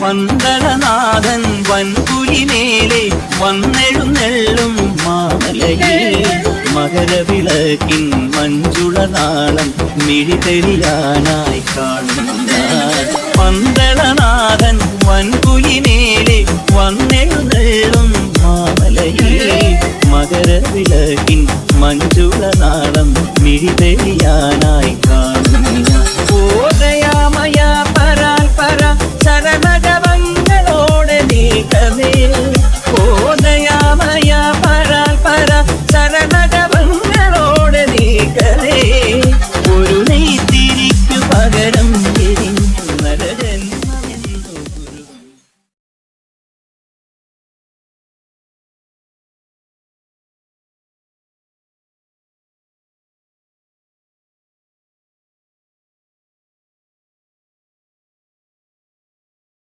വന്ദളനാഥൻ വൻപുലിമേലെ വന്നെഴുന്നെള്ളും മാമലയിൽ മകരവിളക്കിൻ മഞ്ജുളനാളം മിഴിതെളിയാനായി കാണുന്ന വന്ദളനാഥൻ വൻപുലിമേലെ വന്നെഴുന്നെള്ളും മാമലയിൽ മകരവിളക്കിൻ മഞ്ജു